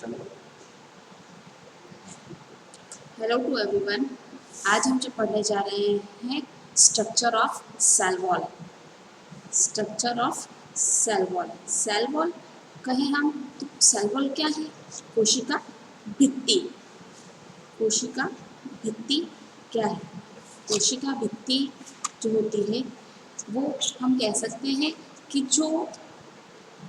चलो। Hello to everyone. आज हम जो पढ़ने जा रहे हैं structure of cell wall. Structure of cell wall. Cell wall कहें हम तो सेल वॉल क्या है? कोशिका भित्ति। कोशिका भित्ति क्या है? कोशिका भित्ति जो होती है वो हम कह सकते हैं कि जो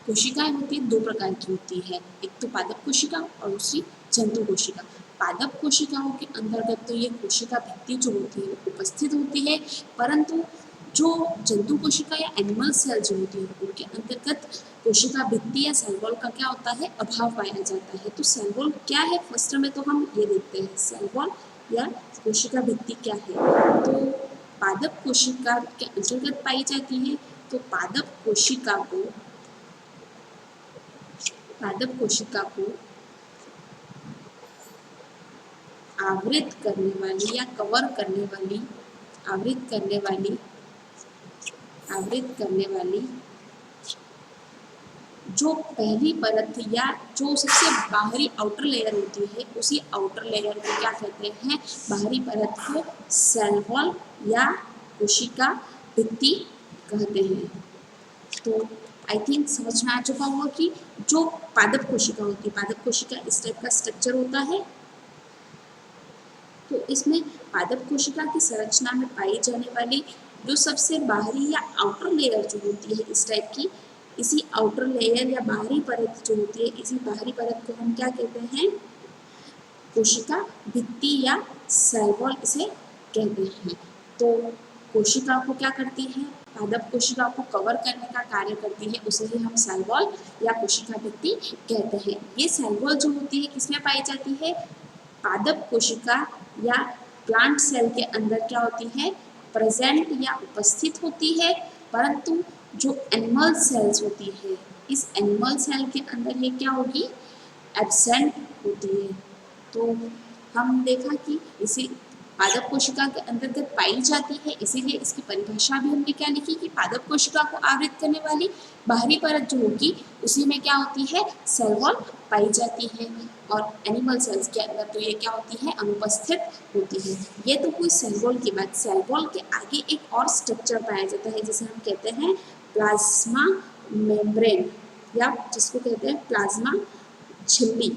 कोशिकाएं होती हैं दो प्रकार की होती है, एक तो पादप कोशिका और दूसरी जंतु कोशिका। पादप कोशिकाओं के अंतर्गत तो ये कोशिका भित्ति जो होती है वो उपस्थित होती है, परंतु जो जंतु कोशिका या एनिमल सेल जो होती है उनके अंतर्गत कोशिका भित्ति या सेल वॉल का क्या होता है? अभाव पाया जाता है। तो सेल वॉल क्या है? फर्स्ट में तो हम ये देखते हैं सेल वॉल या कोशिका भित्ति क्या है। तो पादप कोशिका के अंतर्गत पाई जाती है। तो पादप कोशिका को आवृत करने वाली या कवर करने वाली आवृत करने वाली जो पहली परत या जो सबसे बाहरी आउटर लेयर होती है उसी आउटर लेयर को क्या कहते हैं? बाहरी परत को सेल वॉल या कोशिका भित्ति कहते हैं। तो आई थिंक समझ में आ चुका होगा कि जो पादप कोशिका होती है, पादप कोशिका इस टाइप का स्ट्रक्चर होता है। तो इसमें पादप कोशिका की संरचना में पाई जाने वाली जो सबसे बाहरी या आउटर लेयर जो होती है इस टाइप की, इसी आउटर लेयर या बाहरी परत जो होती है, इसी बाहरी परत को हम क्या कहते हैं? कोशिका भित्ति या सेल वॉल इसे कहते हैं। तो कोशिका को क्या करती है? पादप कोशिका को कवर करने का कार्य करती है, उसे ही हम सेल वॉल या कोशिका भित्ति कहते हैं। ये सेल वॉल जो होती है किसमें पाई जाती है? पादप कोशिका या प्लांट सेल के अंदर क्या होती है? प्रेजेंट या उपस्थित होती है, परंतु जो एनिमल सेल्स होती है इस एनिमल सेल के अंदर ये क्या होगी? एब्सेंट होती है। तो हम देखा कि इसी पादप कोशिका के अंतर्गत पाई जाती है, इसीलिए इसकी परिभाषा भी हमने क्या लिखी कि पादप कोशिका को आवृत करने वाली बाहरी परत जो होगी उसी में क्या होती है? सेल वॉल पाई जाती है। और एनिमल सेल्स के अंदर तो ये क्या होती है? अनुपस्थित होती है। ये तो हुई सेल वॉल की बात। सेल वॉल के आगे एक और स्ट्रक्चर पाया जाता है जिसे हम कहते हैं प्लाज्मा मेम्ब्रेन या जिसको कहते हैं प्लाज्मा झिल्ली।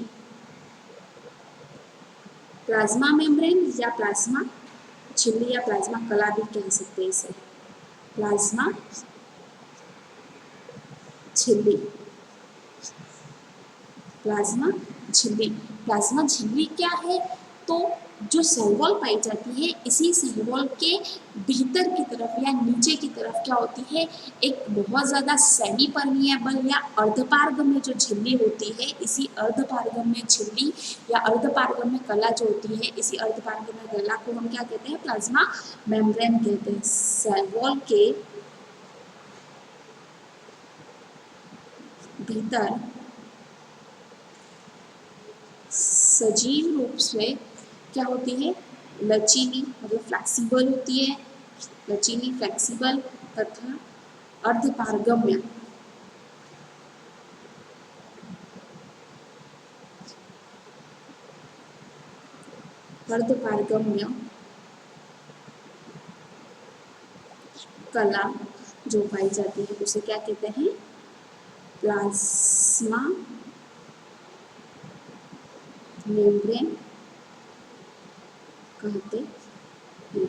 प्लाज्मा मेम्ब्रेन या प्लाज्मा झिल्ली या प्लाज्मा कला भी कह सकते हैं इसे। प्लाज्मा झिल्ली, प्लाज्मा झिल्ली। प्लाज्मा झिल्ली क्या है? तो जो सेल वॉल पाई जाती है इसी सेल वॉल के भीतर की तरफ या नीचे की तरफ क्या होती है? एक बहुत ज़्यादा सेमी परमिएबल या अर्धपारगम्य जो झिल्ली होती है, इसी अर्धपारगम्य झिल्ली या अर्धपारगम्य कला जो होती है, इसी अर्धपारगम्य कला को हम क्या कहते हैं? प्लाज्मा मेम्ब्रेन कहते हैं। सेल वॉल के भीतर सजीव रूप से क्या होती है? लचीली मतलब फ्लेक्सिबल होती है, लचीली फ्लेक्सिबल तथा अर्धपारगम्य अर्धपारगम्य कला जो पाई जाती है उसे क्या कहते हैं? प्लाज्मा मेम्ब्रेन कहते हैं।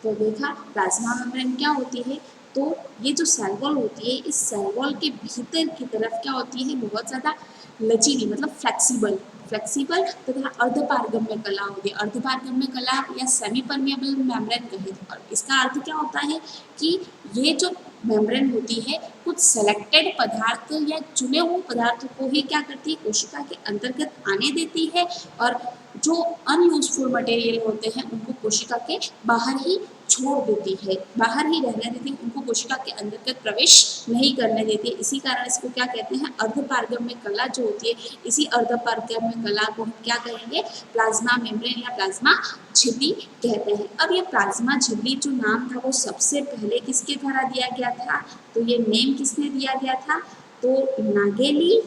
तो देखा प्लाज्मा मेम्ब्रेन क्या होती है? तो ये जो सेल वॉल होती है इस सेल वॉल के भीतर की तरफ क्या होती है? बहुत ज़्यादा लचीली मतलब फ्लेक्सिबल तथा अर्धपारगम्य कला होती है। अर्धपारगम्य कला या सेमी परमिएबल मेम्ब्रेन कहे। और इसका अर्थ क्या होता है कि ये जो मेम्ब्रेन होती है कुछ सेलेक्टेड पदार्थ या चुने हुए पदार्थों को ही क्या करती है? कोशिका के अंतर्गत आने देती है, और जो अनयूजफुल मटेरियल होते हैं उनको कोशिका के बाहर ही छोड़ देती है, बाहर ही रहने देती है, उनको कोशिका के अंतर्गत प्रवेश नहीं करने देती है। इसी कारण इसको क्या कहते हैं? अर्धपारगम्य कला जो होती है, इसी अर्धपारगम्य कला को हम क्या कहेंगे? प्लाज्मा मेम्ब्रेन या प्लाज्मा झिल्ली कहते हैं। अब ये प्लाज्मा झिल्ली जो नाम था वो सबसे पहले किसके द्वारा दिया गया था? तो ये नेम किसने दिया गया था? तो नागेली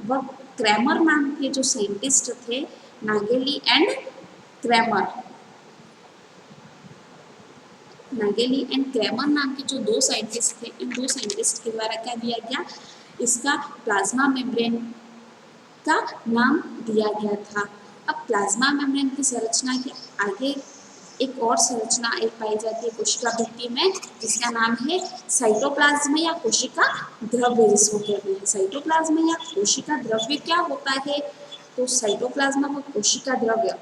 व क्रैमर नाम के जो साइंटिस्ट थे, नागेली एंड क्रैमर, नागेली एंड क्रैमर नाम के जो दो साइंटिस्ट थे, इन दो साइंटिस्ट के द्वारा क्या दिया गया, इसका प्लाज्मा मेम्ब्रेन का नाम दिया गया था। अब प्लाज्मा मेम्ब्रेन की संरचना के आगे एक और संरचना एक पाई जाती है कोशिका भित्ति में, जिसका नाम है साइटोप्लाज्म या कोशिका द्रव्य, जिसको कहते हैं। साइटोप्लाज्म या कोशिका द्रव्य क्या होता है, तो साइटोप्लाज्म व कोशिका द्रव्य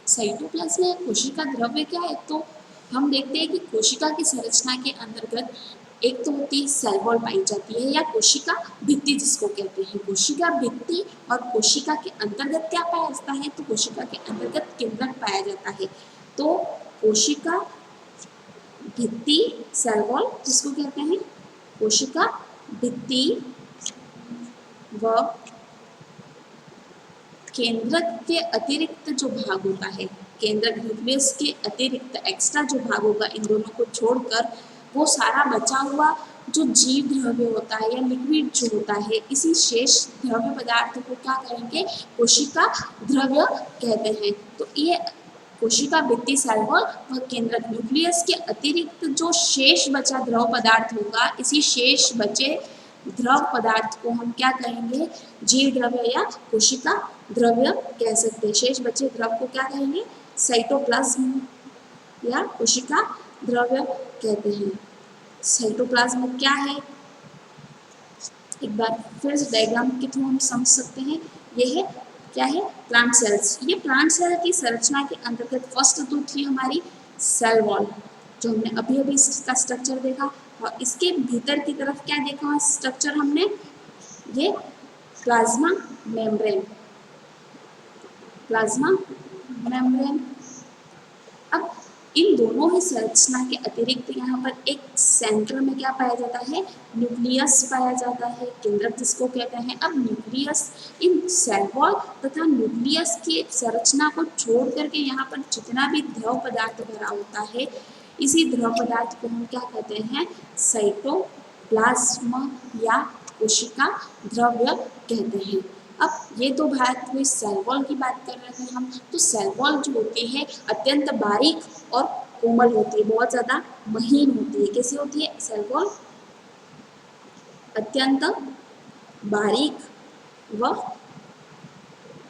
साइटोप्लाज्म या कोशिका द्रव्य क्या है, तो हम देखते हैं कि कोशिका की संरचना के अंतर्गत एक तो होती है सेल वॉल पाई जाती है या कोशिका भित्ति जिसको कहते हैं। कोशिका भित्ति और कोशिका के अंतर्गत क्या पाया जाता है, तो कोशिका के अंतर्गत केंद्रक पाया जाता है। तो कोशिका भित्ति सेल वॉल जिसको कहते हैं, कोशिका भित्ति व केंद्रक के अतिरिक्त जो भाग होता है, केंद्रक न्यूक्लियस के अतिरिक्त एक्स्ट्रा जो भाग होगा इन दोनों को छोड़कर, वो सारा बचा हुआ जो जीव द्रव्य होता है या लिक्विड जो होता है, इसी शेष द्रव्य पदार्थ को क्या कहेंगे, कोशिका द्रव्य कहते हैं। तो ये कोशिका भित्ति सेल वॉल व केंद्रक न्यूक्लियस के अतिरिक्त जो शेष बचा द्रव पदार्थ होगा, इसी शेष बचे द्रव पदार्थ को हम क्या कहेंगे, जीव द्रव्य या कोशिका द्रव्य कह सकते हैं। शेष बचे द्रव को क्या कहेंगे, साइटोप्लाज्म या कोशिका द्रव्य कहते हैं। साइटोप्लाज्म क्या है, एक बार फिर डायग्राम के थ्रू हम समझ सकते हैं। ये है क्या है, प्लांट सेल्स। ये प्लांट सेल की संरचना के अंतर्गत फर्स्ट तो थी हमारी सेल वॉल, जो हमने अभी अभी इसका स्ट्रक्चर देखा, और इसके भीतर की तरफ क्या देखा स्ट्रक्चर हमने, ये प्लाज्मा मेम्ब्रेन, प्लाज्मा मेम्ब्रेन। अब इन दोनों ही संरचना के अतिरिक्त यहाँ पर एक सेंटर में क्या पाया जाता है, न्यूक्लियस पाया जाता है, केंद्रक जिसको कहते हैं। अब न्यूक्लियस, इन सेल वॉल तथा न्यूक्लियस की संरचना को छोड़ करके यहाँ पर जितना भी द्रव पदार्थ भरा होता है, इसी द्रव पदार्थ को हम क्या कहते हैं, साइटोप्लाज्म या कोशिका द्रव्य कहते हैं। अब ये तो बात हुई सेल वॉल की बात कर रहे थे हम, तो सेल वॉल जो होती है अत्यंत बारीक और कोमल होती है, बहुत ज़्यादा महीन होती है। कैसी होती है सेल वॉल, अत्यंत बारीक व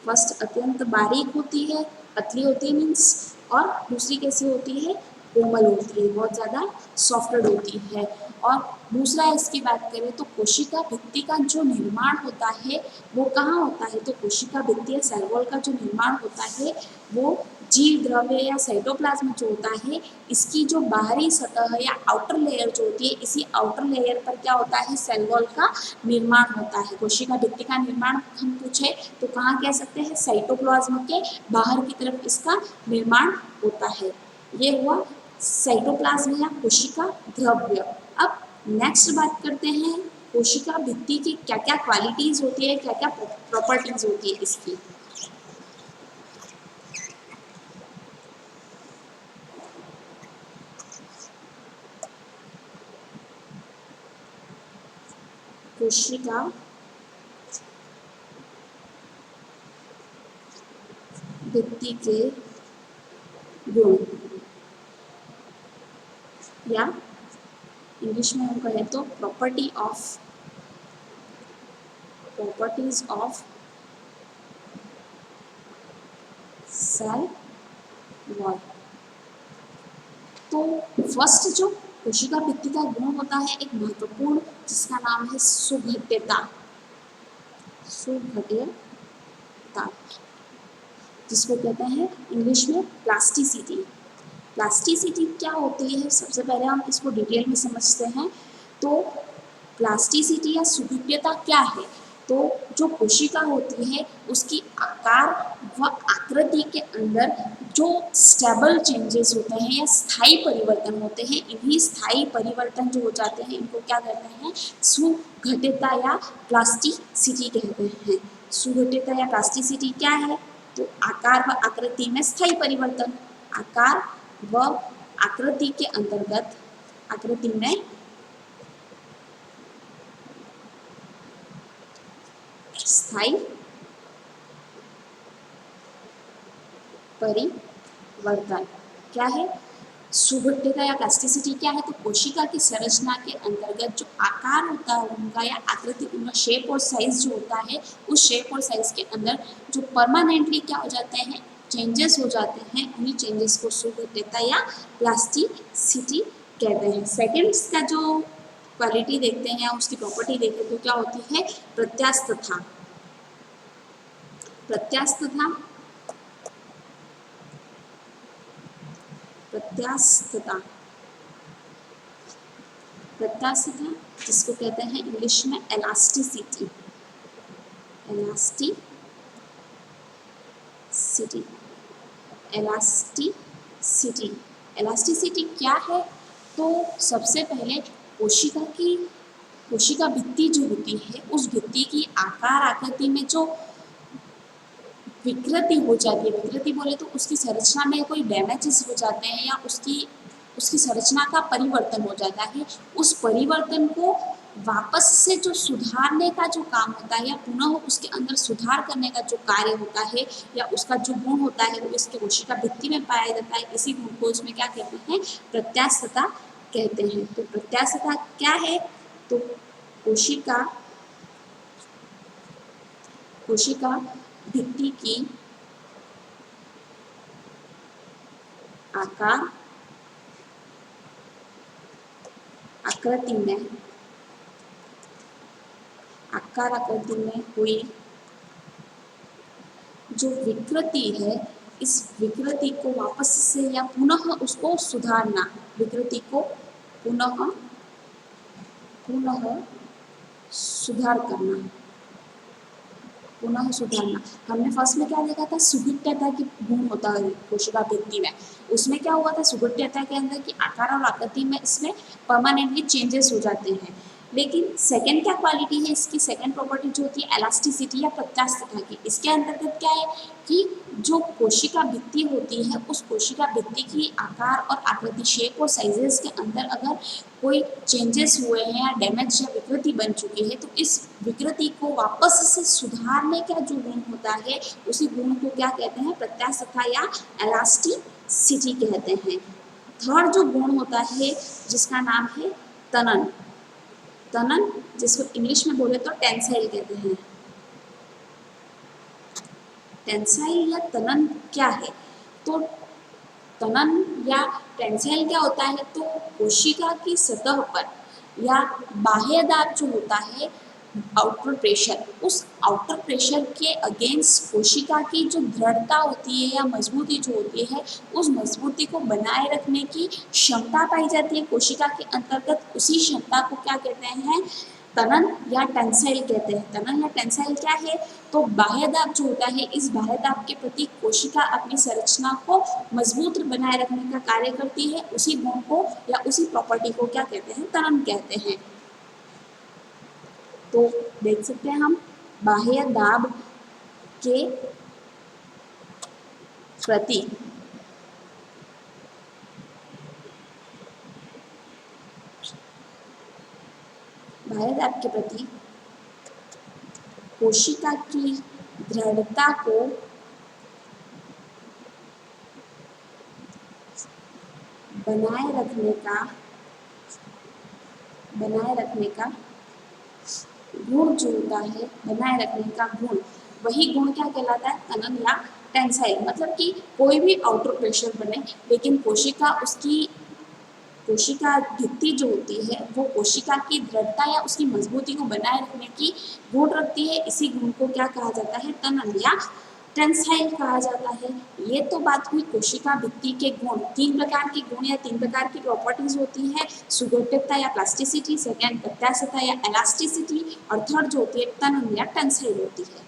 फर्स्ट अत्यंत बारीक होती है, पतली होती है मीन्स, और दूसरी कैसी होती है, कोमल होती है, बहुत ज़्यादा सॉफ्टेड होती है। और दूसरा इसकी बात करें तो कोशिका भित्ति का जो निर्माण होता है वो कहाँ होता है, तो कोशिका भित्ति या सेल वॉल का जो निर्माण होता है वो जीव द्रव्य या साइटोप्लाज्म जो होता है, इसकी जो बाहरी सतह या आउटर लेयर जो होती है, इसी आउटर लेयर पर क्या होता है, सेल वॉल का निर्माण होता है। कोशिका भित्ति का निर्माण हम पूछे तो कहाँ कह सकते हैं, साइटोप्लाज्म के बाहर की तरफ इसका निर्माण होता है। ये हुआ साइटोप्लाज्म या कोशिका द्रव्य। अब नेक्स्ट बात करते हैं कोशिका भित्ति की क्या क्या क्वालिटीज होती है, क्या क्या प्रॉपर्टीज होती है इसकी। कोशिका भित्ति के गुण, या इंग्लिश में हम कहें तो प्रॉपर्टीज ऑफ सेल वॉल। तो फर्स्ट जो कोशिका भित्ति का गुण होता है एक महत्वपूर्ण, जिसका नाम है सुघट्यता, सुघट्यता जिसको कहते हैं इंग्लिश में प्लास्टिसिटी। प्लास्टिसिटी क्या होती है, सबसे पहले हम इसको डिटेल में समझते हैं। तो प्लास्टिसिटी या सुघट्यता क्या है, तो जो कोशिका होती है उसकी आकार व आकृति के अंदर जो स्टेबल चेंजेस होते हैं या स्थायी परिवर्तन होते हैं, इन्हीं स्थायी परिवर्तन जो हो जाते हैं इनको क्या कहते हैं, सुघटितता या प्लास्टिसिटी कहते हैं। सुघटितता या प्लास्टिसिटी क्या है, तो आकार व आकृति में स्थायी परिवर्तन, आकार व आकृति के अंतर्गत आकृति में स्थायी परिवर्तन क्या है, सुघट्यता या प्लास्टिसिटी क्या है, तो कोशिका की संरचना के अंतर्गत जो आकार होता है उनका या आकृति, उनका शेप और साइज जो होता है, उस शेप और साइज के अंदर जो परमानेंटली क्या हो जाते हैं, चेंजेस हो जाते हैं, उन्हीं चेंजेस को सुघट्यता या प्लास्टिसिटी कहते हैं। सेकेंड का जो क्वालिटी देखते हैं या उसकी प्रॉपर्टी देखते हैं तो क्या होती है, प्रत्यास्थता। प्रत्यास्थता प्रत्यास्थता प्रत्यास्थता जिसको कहते हैं इंग्लिश में एलास्टिसिटी, एलास्टिसिटी एलास्टिसिटी एलास्टिसिटी क्या है, तो सबसे पहले कोशिका भित्ति जो होती है उस भित्ति की आकार आकृति में जो विकृति हो जाती है, विकृति बोले तो उसकी संरचना में कोई डैमेजेस हो जाते हैं या उसकी संरचना का परिवर्तन हो जाता है, उस परिवर्तन को वापस से जो सुधारने का जो काम होता है या पुनः उसके अंदर सुधार करने का जो कार्य होता है या उसका जो गुण होता है वो इसके कोशिका भित्ति में पाया जाता है, इसी गुण को इसमें क्या कहते हैं, प्रत्यास्थता कहते हैं। तो प्रत्यास्थता क्या है, तो कोशिका भित्ति की आकार आकृति में हुई जो विकृति है, इस विकृति को वापस से या पुनः उसको सुधारना, विकृति को पुनः सुधार करना, पुनः सुधारना। हमने फर्स्ट में क्या देखा था, सुघट्यता की गुण होता है कोशिका भित्ति में, उसमें क्या हुआ था, सुघट्यता के अंदर की आकार और आकृति में इसमें परमानेंटली चेंजेस हो जाते हैं। लेकिन सेकेंड क्या क्वालिटी है इसकी, सेकेंड प्रॉपर्टी जो होती है एलास्टिसिटी या प्रत्यास्थता की, इसके अंतर्गत क्या है कि जो कोशिका भित्ति होती है उस कोशिका भित्ति की आकार और आकृति, शेप और साइजेस के अंदर अगर कोई चेंजेस हुए हैं या डैमेज या विकृति बन चुकी है तो इस विकृति को वापस से सुधारने का जो गुण होता है उसी गुण को क्या कहते हैं, प्रत्यास्थता या एलास्टिसिटी कहते हैं। थर्ड जो गुण होता है जिसका नाम है तनन, जिसको इंग्लिश में बोले तो टेंसाइल कहते हैं। टेंसाइल या तनन क्या है, तो तनन या टेंसाइल क्या होता है, तो कोशिका की सतह पर या बाह्य दाब जो होता है, आउटर प्रेशर, उस आउटर प्रेशर के अगेंस्ट कोशिका की जो दृढ़ता होती है या मजबूती जो होती है, उस मजबूती को बनाए रखने की क्षमता पाई जाती है कोशिका के अंतर्गत, उसी क्षमता को क्या कहते हैं, तनन या टेंसाइल कहते हैं। तनन या टेंसाइल क्या है, तो बाह्य दाब जो होता है, इस बाह्य दाब के प्रति कोशिका अपनी संरचना को मजबूत बनाए रखने का कार्य करती है, उसी गुण को या उसी प्रॉपर्टी को क्या कहते हैं, तनन कहते हैं। तो देख सकते हैं हम बाह्य दाब के प्रति कोशिका की दृढ़ता को बनाए रखने का गुण जो होता है, बनाए रखने का गुण, वही गुण क्या कहलाता है, तनन या टेंसाइल। मतलब कि कोई भी आउटर प्रेशर बने लेकिन कोशिका भित्ति जो होती है वो कोशिका की दृढ़ता या उसकी मजबूती को बनाए रखने की गुण रखती है, इसी गुण को क्या कहा जाता है, तनन या टेंसाइल कहा जाता है। ये तो बात हुई कोशिका भित्ति के गुण। 3 प्रकार के गुण या 3 प्रकार की प्रॉपर्टीज होती है, सुगठितता या प्लास्टिसिटी, सेकेंड प्रत्यास्थता या एलास्टिसिटी, और थर्ड जो होती है तनन या टेंसाइल होती है।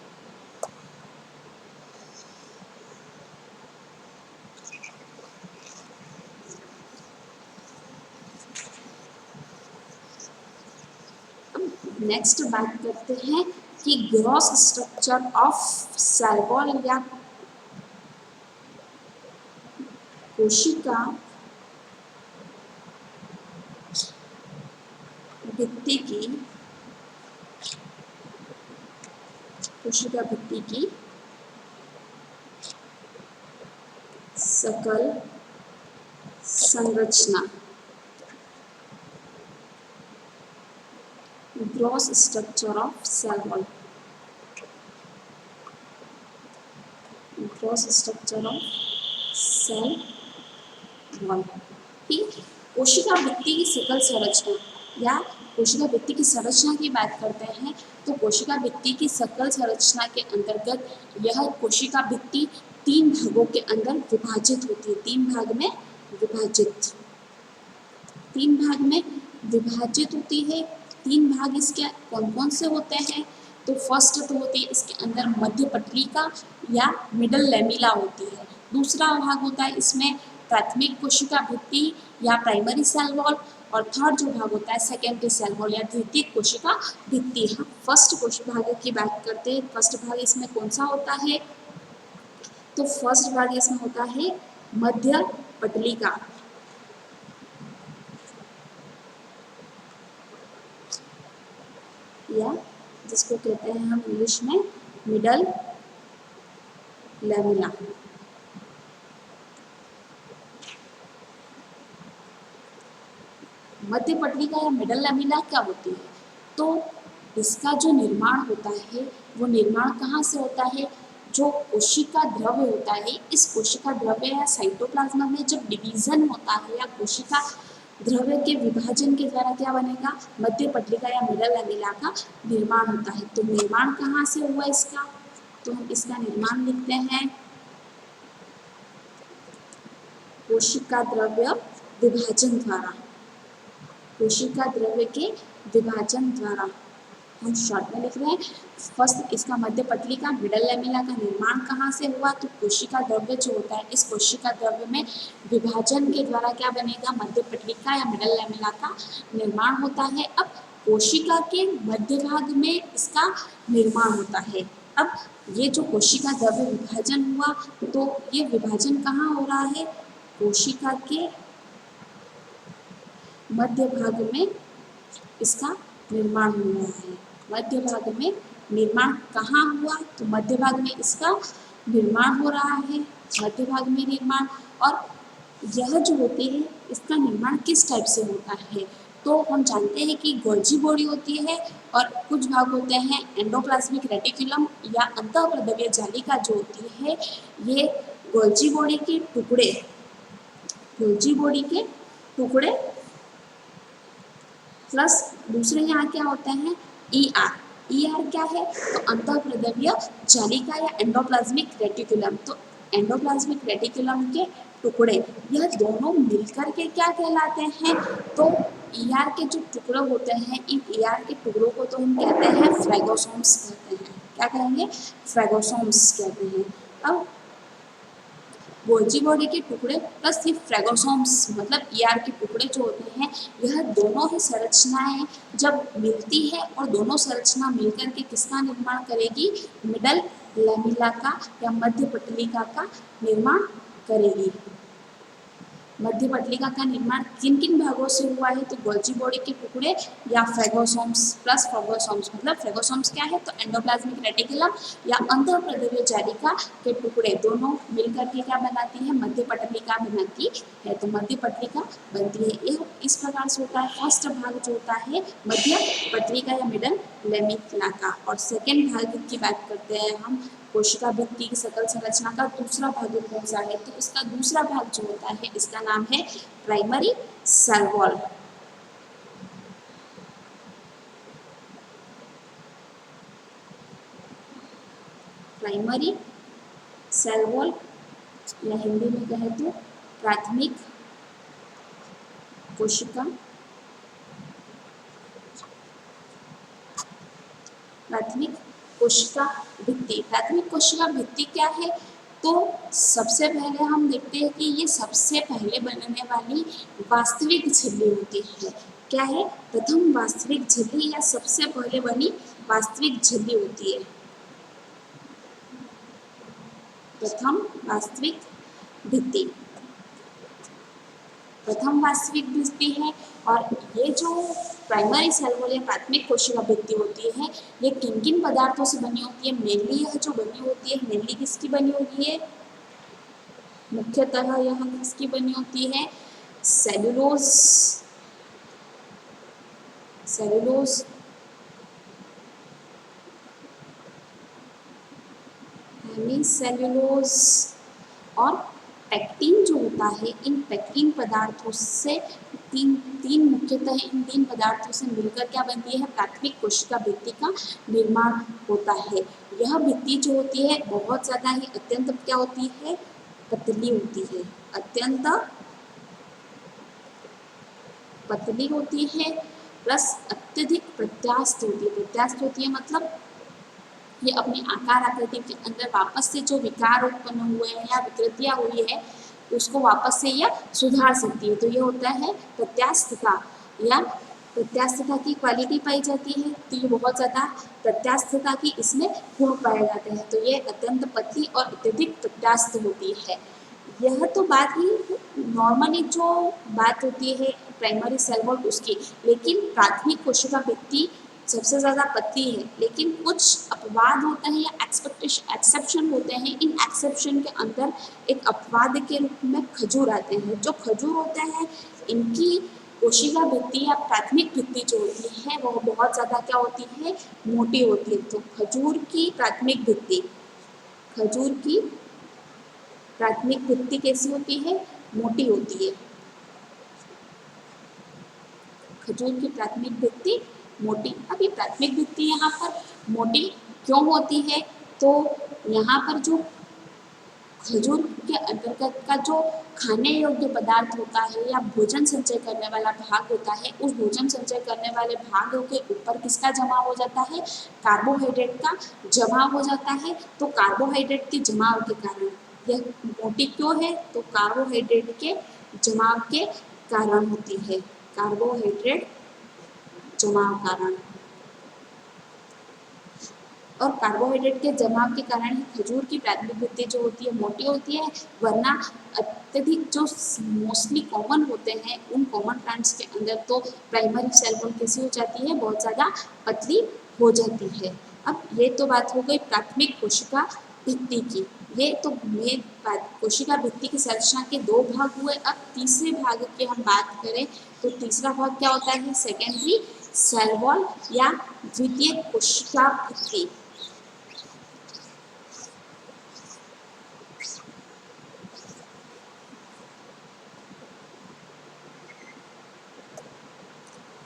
नेक्स्ट बात करते हैं कि gross structure of cell wall या कोशिका भित्ति की सकल संरचना। Gross structure of cell wall, gross structure of cell wall. ठीक, कोशिका भित्ति की सकल संरचना या कोशिका भित्ति की संरचना की बात करते हैं तो कोशिका भित्ति की सकल संरचना के अंतर्गत यह कोशिका भित्ति 3 भागों के अंदर विभाजित होती है। 3 भाग में विभाजित, 3 भाग में विभाजित होती है। 3 भाग इसके कौन कौन से होते हैं? तो फर्स्ट तो होती है इसके अंदर मध्य पटलिका या मिडल लेमिला होती है। दूसरा भाग होता है इसमें प्राथमिक कोशिका भित्ति या प्राइमरी सेल वॉल, और थर्ड जो भाग होता है सेकेंडरी सेल वॉल या द्वितीय कोशिका भित्ति। हम फर्स्ट कोशिका भाग की बात करते हैं। फर्स्ट भाग इसमें कौन सा होता है? तो फर्स्ट भाग इसमें होता है मध्य पटलिका, या जिसको कहते हैं हम इंग्लिश में मिडल लेमिला। मध्य पटलिका या मिडल लेमिला क्या होती है? तो इसका जो निर्माण होता है वो निर्माण कहाँ से होता है? जो कोशिका द्रव्य होता है, इस कोशिका द्रव्य या साइटोप्लाज्म में जब डिवीजन होता है या कोशिका द्रव्य के विभाजन के द्वारा क्या बनेगा? मध्य पटलिका या मिडल लेमिला का निर्माण होता है। तो निर्माण कहाँ से हुआ इसका? तो हम इसका निर्माण लिखते हैं कोशिका द्रव्य विभाजन द्वारा, कोशिका द्रव्य के विभाजन द्वारा। हम शॉर्ट में लिख रहे हैं। फर्स्ट इसका मध्य पटलिका मिडल लेमिला का निर्माण कहाँ से हुआ? तो कोशिका द्रव्य जो होता है, इस कोशिका द्रव्य में विभाजन के द्वारा क्या बनेगा? मध्य पटलिका या मिडल लेमिला का निर्माण होता है। अब कोशिका के मध्य भाग में इसका निर्माण होता है। अब ये जो कोशिका द्रव्य विभाजन हुआ, तो ये विभाजन कहाँ हो रहा है? कोशिका के मध्य भाग में इसका निर्माण हो रहा है। मध्य भाग में निर्माण कहाँ हुआ? तो मध्य भाग में इसका निर्माण हो रहा है, मध्य भाग में निर्माण। और यह जो होती है इसका निर्माण किस टाइप से होता है? तो हम जानते हैं कि गोल्जी बॉडी होती है और कुछ भाग होते हैं एंडोप्लाज्मिक रेटिकुलम या अंतःप्रद्रव्य जालिका जो होती है। ये गोल्जी बॉडी के टुकड़े, गोल्जी बॉडी के टुकड़े प्लस दूसरे यहाँ क्या होते हैं? ER। ER क्या है? तो अंतःप्रद्रव्य जालिका या एंडोप्लाज्मिक रेटिकुलम। तो एंडोप्लाज्मिक रेटिकुलम के टुकड़े, यह दोनों मिलकर के क्या कहलाते हैं? तो ER के जो टुकड़े होते हैं, इन ER के टुकड़ों को तो हम कहते हैं फ्रेगोसोम्स कहते हैं। क्या कहेंगे? फ्रेगोसोम्स कहते हैं। अब गोल्जी बॉडी के टुकड़े प्लस ये फ्रेगोसोम्स मतलब ER के टुकड़े जो होते हैं, यह दोनों ही संरचनाएं जब मिलती है और दोनों संरचना मिलकर के किसका निर्माण करेगी? मिडल लेमिला का या मध्य पटलिका का निर्माण करेगी। मध्य पटलिका का निर्माण किन किन भागों से हुआ है? तो गोल्जी बॉडी के टुकड़े या फ्रेगोसोम्स प्लस फ्रेगोसोम्स। मतलब फ्रेगोसोम्स क्या है? तो एंडोप्लाज्मिक रेटिकुलम या अंतःप्रद्रव्य जालिका के टुकड़े दोनों मिलकर के क्या बनाती है? मध्य पटलिका बनाती है। तो मध्य पटलिका बनती है। यह इस प्रकार से होता है। फर्स्ट भाग जो होता है मध्य पटलिका या मिडल लेमिला का। और सेकेंड भाग की बात करते हैं हम कोशिका भित्ति की सकल संरचना का दूसरा भाग कौन सा है? तो इसका दूसरा भाग जो होता है इसका नाम है primary cell wall. Primary cell wall या हिंदी में कहे तो प्राथमिक कोशिका प्राथमिक कोशिका भित्ति। प्राथमिक कोशिका भित्ति क्या है? तो सबसे पहले हम देखते हैं कि ये सबसे पहले बनने वाली वास्तविक झिल्ली होती है। क्या है? प्रथम वास्तविक झिल्ली या सबसे पहले बनी वास्तविक झिल्ली होती है, प्रथम वास्तविक भित्ति, प्रथम वास्तविक भित्ति है। और ये जो प्राइमरी सेल वॉल या प्राथमिक कोशिका भित्ति होती है, ये किन किन पदार्थों से बनी होती है? मेनली यह जो बनी होती है, मेनली किसकी बनी होती है? मुख्यतः यह किसकी बनी होती है? सेलुलोज, सेलुलोज, हेमीसेल्युलोज और पेक्टिन जो होता है, इन पेक्टिन पदार्थों से तीन मुख्यतः इन तीन पदार्थों से मिलकर क्या बनती है? प्राथमिक कोशिका भित्ति का निर्माण होता है। यह भित्ति जो होती है बहुत ज्यादा ही अत्यंत क्या होती है? पतली होती है, अत्यंत पतली होती है, प्लस अत्यधिक प्रत्यास्थ होती है। प्रत्यास्थ होती है मतलब ये अपने आकार आकृति के अंदर वापस से जो विकार उत्पन्न हुए हैं या विकृतियां हुई है उसको वापस से यह सुधार सकती है। तो ये होता है प्रत्यास्थता या प्रत्यास्थता की क्वालिटी पाई जाती है। तो ये बहुत ज्यादा प्रत्यास्थता की इसमें गुण पाए जाते हैं। तो ये अत्यंत पतली और अत्यधिक प्रत्यास्थ होती है। यह तो बात ही नॉर्मली जो बात होती है प्राइमरी सेल वॉल उसकी, लेकिन प्राथमिक कोशिका भित्ति सबसे ज़्यादा पतली है। लेकिन कुछ अपवाद होते हैं या एक्सेप्शन होते हैं। इन एक्सेप्शन के अंदर एक अपवाद के रूप में खजूर आते हैं। जो खजूर होते हैं इनकी कोशिका भित्ति या प्राथमिक भित्ति जो होती है वो बहुत ज़्यादा क्या होती है? मोटी होती है। तो खजूर की प्राथमिक भित्ति, खजूर की प्राथमिक भित्ति कैसी होती है? मोटी होती है। खजूर की प्राथमिक भित्ति मोटी। अब ये प्राथमिक भित्ति यहाँ पर मोटी क्यों होती है? तो यहाँ पर जो खजूर के अंतर्गत का जो खाने योग्य पदार्थ होता है या भोजन संचय करने वाला भाग होता है, उस भोजन संचय करने वाले भाग के ऊपर किसका जमा हो जाता है? कार्बोहाइड्रेट का जमा हो जाता है। तो कार्बोहाइड्रेट के जमाव के कारण यह मोटी क्यों है? तो कार्बोहाइड्रेट के जमाव के कारण होती है, कार्बोहाइड्रेट जमाव कारण। और कार्बोहाइड्रेट के जमाव के कारण ही खजूर की प्राथमिक भित्ति जो होती है मोटी होती है, वरना अत्यधिक जो मोस्टली कॉमन होते हैं उन कॉमन प्लांट्स के अंदर तो प्राइमरी सेल वॉल कैसी हो जाती है? बहुत ज़्यादा पतली हो जाती है। अब ये तो बात हो गई प्राथमिक कोशिका भित्ति की। ये तो मेन कोशिका भित्ति की संरचना के दो भाग हुए। अब तीसरे भाग की हम बात करें तो तीसरा भाग क्या होता है? सेकेंडरी सेल वॉल या द्वितीय कोशिका भित्ति।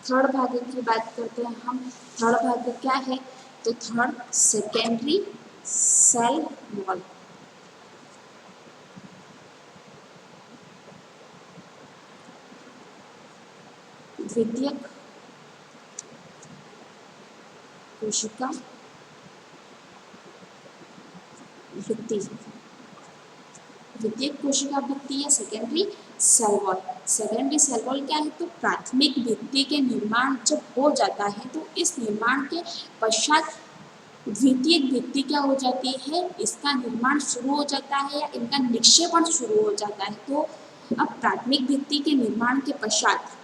थर्ड भाग की बात करते हैं हम। थर्ड भाग क्या है? तो थर्ड सेकेंडरी सेल वॉल। द्वितीयक कोशिका भित्ति, द्वितीयक कोशिका भित्ति या secondary cell wall. Secondary cell wall क्या है? तो प्राथमिक भित्ति के निर्माण जब हो जाता है तो इस निर्माण के पश्चात द्वितीयक भित्ति क्या हो जाती है? इसका निर्माण शुरू हो जाता है या इनका निक्षेपण शुरू हो जाता है। तो अब प्राथमिक भित्ति के निर्माण के पश्चात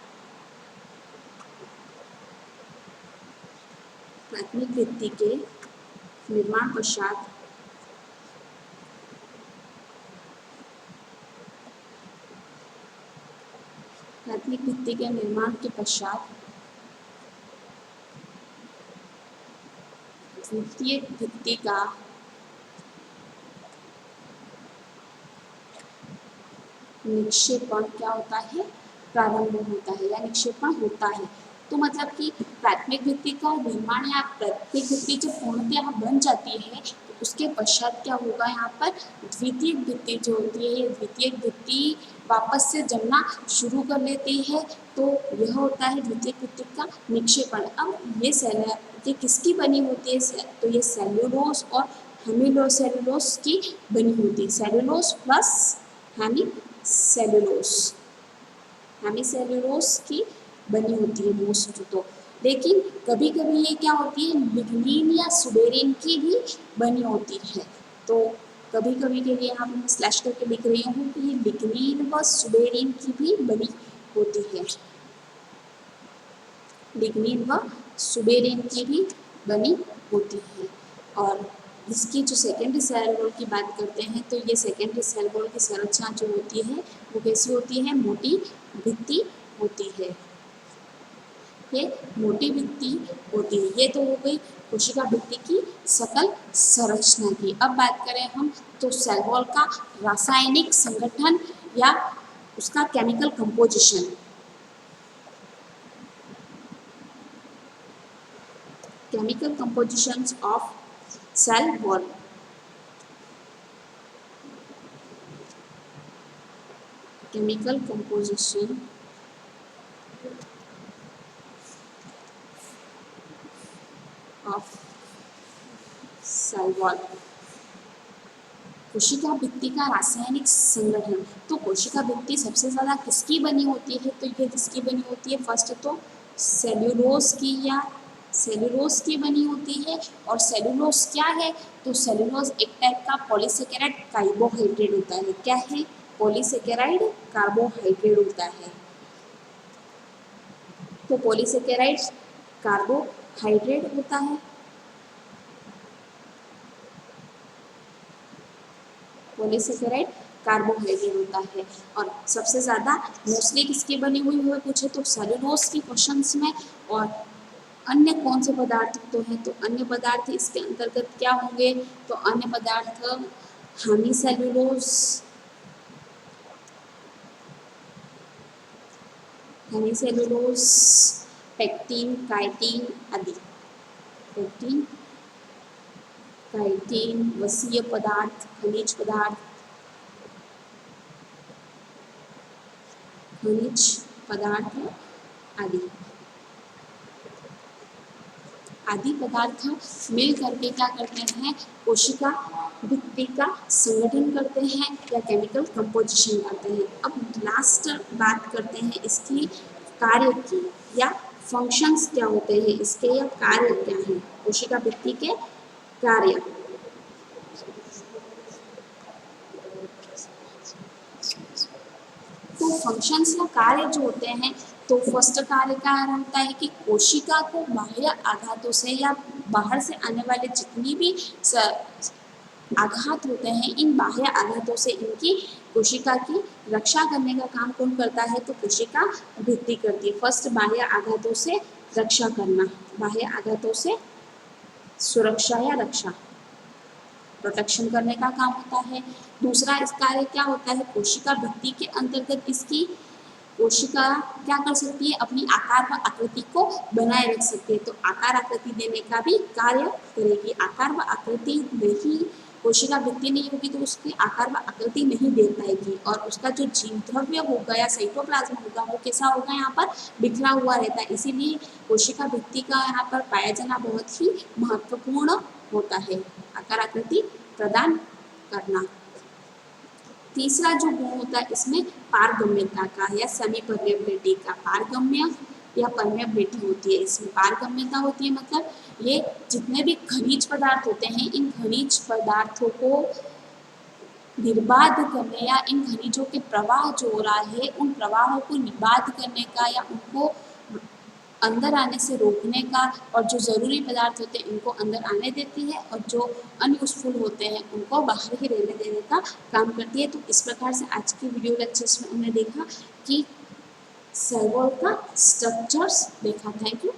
प्राथमिक भित्ति के निर्माण पश्चात प्राथमिक भित्ति के निर्माण के पश्चात द्वितीय भित्ति का निक्षेपण क्या होता है? प्रारंभ होता है या निक्षेपण होता है। तो मतलब कि प्राथमिक भित्ति का निर्माण या प्राथमिक भित्ति जब पूर्णतः बन जाती है तो उसके पश्चात क्या होगा, यहाँ पर द्वितीयक भित्ति जो होती है, द्वितीयक भित्ति वापस से जमना शुरू कर लेती है, तो यह होता है द्वितीयक भित्ति का निक्षेपण। अब ये किसकी बनी होती है, तो ये सेल्यूलोज और हेमिलोसेल्यूलोज की बनी होती है। सेल्यूलोज प्लस हेमिसेल्यूलोज की बनी होती है मोस्ट तो। लेकिन कभी कभी ये क्या होती है, लिग्निन या सुबेरिन की भी बनी होती है। तो कभी कभी के लिए यहाँ पर मैं स्लैश करके लिख रही हूँ कि ये लिग्निन व सुबेरिन की भी बनी होती है, लिग्निन व सुबेरिन की भी बनी होती है। और इसकी जो सेकेंडरी सेल वॉल की बात करते हैं तो ये सेकेंडरी सेल वॉल की संरचना जो होती है वो कैसी होती है, मोटी भित्ति होती है। ये मोटी भित्ति होती है। ये तो हो गई कोशिका भित्ति की सकल संरचना की। अब बात करें हम तो सेल वॉल का रासायनिक संगठन या उसका chemical composition. Chemical compositions of cell wall. Chemical composition of cell wall. कोशिका भित्ति का रासायनिक संगठन। तो कोशिका भित्ति सबसे ज्यादा किसकी बनी होती है, तो ये किसकी बनी होती है, फर्स्ट तो सेल्यूलोज की या सेल्यूलोज की बनी होती है। और सेल्यूलोज क्या है, तो सेल्यूलोज एक टाइप का पॉलीसेकेराइड कार्बोहाइड्रेट होता है। क्या है, पॉलीसेकेराइड कार्बोहाइड्रेट होता है। तो पॉलीसेकेराइड कार्बोहाइड्रेट होता है, पॉलीसेकेराइड कार्बोहाइड्रेट होता है। और सबसे ज्यादा मोस्टली किसकी बनी हुई हुए पूछे तो सेल्यूलोज के क्वेश्चंस में। और अन्य कौन से पदार्थ तो है, तो अन्य पदार्थ इसके अंतर्गत क्या होंगे, तो अन्य पदार्थ हेमिसेल्यूलोज, पेक्टिन, काइटिन आदि। पेक्टिन, काइटिन, वसीय पदार्थ, खनिज पदार्थ, आदि पदार्थ मिल करके क्या करते हैं, कोशिका भित्ति का संगठन करते हैं या केमिकल कंपोजिशन करते हैं। अब लास्ट बात करते हैं इसकी कार्य की, या फंक्शंस क्या होते हैं इसके, या कार्य क्या है कोशिका भित्ति के कार्य। तो फंक्शंस या कार्य जो होते हैं, तो फर्स्ट कार्य क्या होता है कि कोशिका को बाह्य आघातों से या बाहर से आने वाले जितनी भी आघात होते हैं, इन बाह्य आघातों से इनकी कोशिका की रक्षा करने का काम कौन करता है, तो कोशिका भित्ति करती है। फर्स्ट बाह्य आघातों से रक्षा करना, बाह्य आघातों से सुरक्षा या रक्षा, प्रोटेक्शन करने का काम होता है। दूसरा इस कार्य क्या होता है, कोशिका भित्ति के अंतर्गत इसकी कोशिका क्या कर सकती है, अपनी आकार व आकृति को बनाए रख सकती है। तो आकार आकृति देने का भी कार्य करेगी। आकार व आकृति नहीं, कोशिका भित्ति नहीं होगी तो उसकी आकार व आकृति नहीं दे पाएगी। और उसका जो जीव द्रव्य होगा या साइटोप्लाज्म होगा वो कैसा होगा, यहाँ पर बिखरा हुआ रहता है। इसीलिए कोशिका भित्ति का यहाँ पर पाया जाना बहुत ही महत्वपूर्ण होता है, आकार आकृति प्रदान करना। तीसरा जो गुण होता है इसमें पारगम्यता का या सेमी परमेबिलिटी का। पारगम्य या परमेबिलिटी होती है, इसमें पारगम्यता होती है मतलब ये जितने भी खनिज पदार्थ होते हैं, इन खनिज पदार्थों को निर्बाध करने या इन खनिजों के प्रवाह जो हो रहा है उन प्रवाहों को निबाध करने का या उनको अंदर आने से रोकने का, और जो ज़रूरी पदार्थ होते हैं उनको अंदर आने देती है और जो अनयूजफुल होते हैं उनको बाहर ही रहने देने का काम करती है। तो इस प्रकार से आज की वीडियो लेक्चर्स में हमने देखा कि सेल वॉल का स्ट्रक्चर्स देखा। Thank you.